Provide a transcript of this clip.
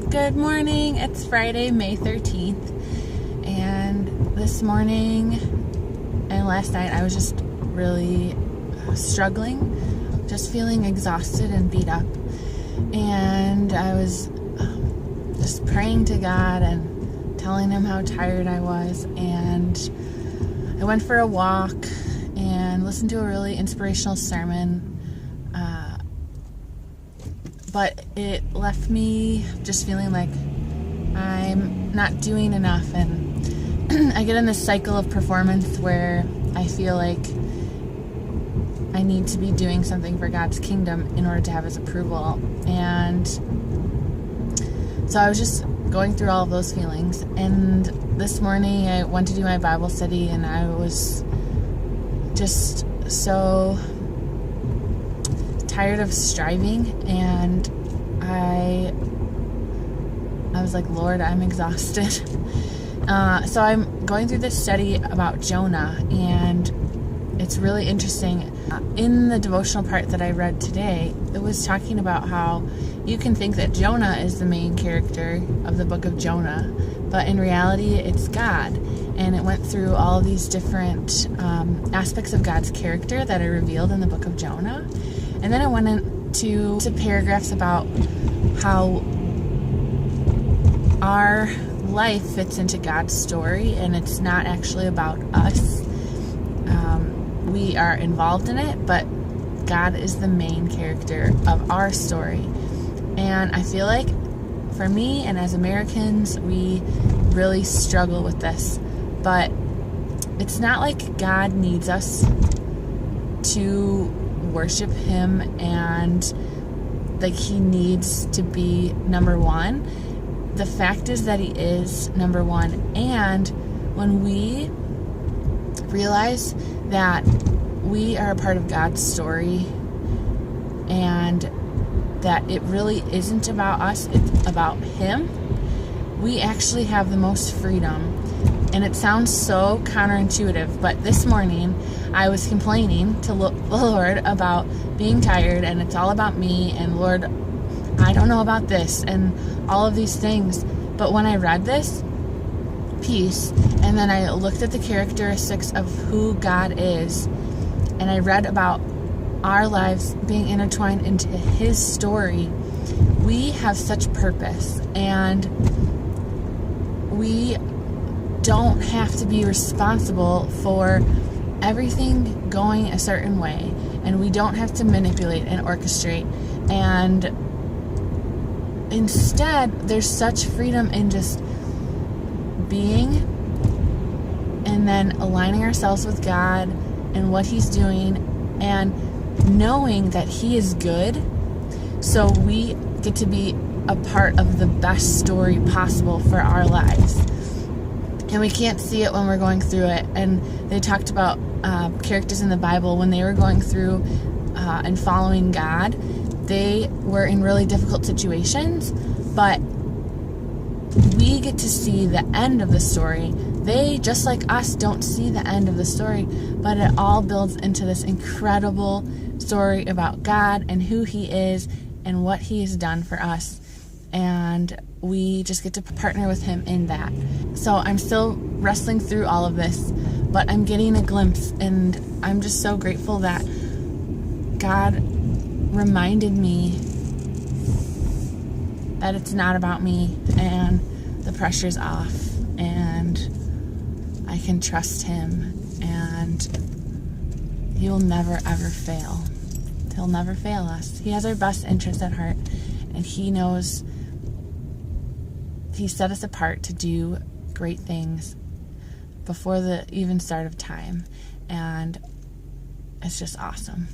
Good morning. It's Friday, May 13th, and this morning and last night I was just really struggling, just feeling exhausted and beat up, and I was just praying to God and telling Him how tired I was, and I went for a walk and listened to a really inspirational sermon, but it left me just feeling like I'm not doing enough, and I get in this cycle of performance where I feel like I need to be doing something for God's kingdom in order to have His approval. And so I was just going through all of those feelings, and this morning I went to do my Bible study, and I was just so tired of striving, and I was like, Lord, I'm exhausted. So I'm going through this study about Jonah, and it's really interesting. In the devotional part that I read today, it was talking about how you can think that Jonah is the main character of the book of Jonah, but in reality it's God. And it went through all these different aspects of God's character that are revealed in the book of Jonah. And then I went into paragraphs about how our life fits into God's story, and it's not actually about us. We are involved in it, but God is the main character of our story. And I feel like for me and as Americans, we really struggle with this. But it's not like God needs us to worship Him and like He needs to be number one. The fact is that He is number one. And when we realize that we are a part of God's story and that it really isn't about us, it's about Him, we actually have the most freedom. And it sounds so counterintuitive, but this morning I was complaining to the Lord about being tired, and it's all about me, and Lord, I don't know about this, and all of these things. But when I read this piece, and then I looked at the characteristics of who God is, and I read about our lives being intertwined into His story, we have such purpose, and we don't have to be responsible for everything going a certain way, and we don't have to manipulate and orchestrate, and instead there's such freedom in just being and then aligning ourselves with God and what He's doing and knowing that He is good, so we get to be a part of the best story possible for our lives. And we can't see it when we're going through it. And they talked about characters in the Bible when they were going through and following God. They were in really difficult situations, but we get to see the end of the story. They, just like us, don't see the end of the story, but it all builds into this incredible story about God and who He is and what He has done for us. And we just get to partner with Him in that. So I'm still wrestling through all of this, but I'm getting a glimpse, and I'm just so grateful that God reminded me that it's not about me, and the pressure's off, and I can trust Him, and He will never ever fail. He'll never fail us. He has our best interest at heart, and He knows He set us apart to do great things before the even start of time, and it's just awesome.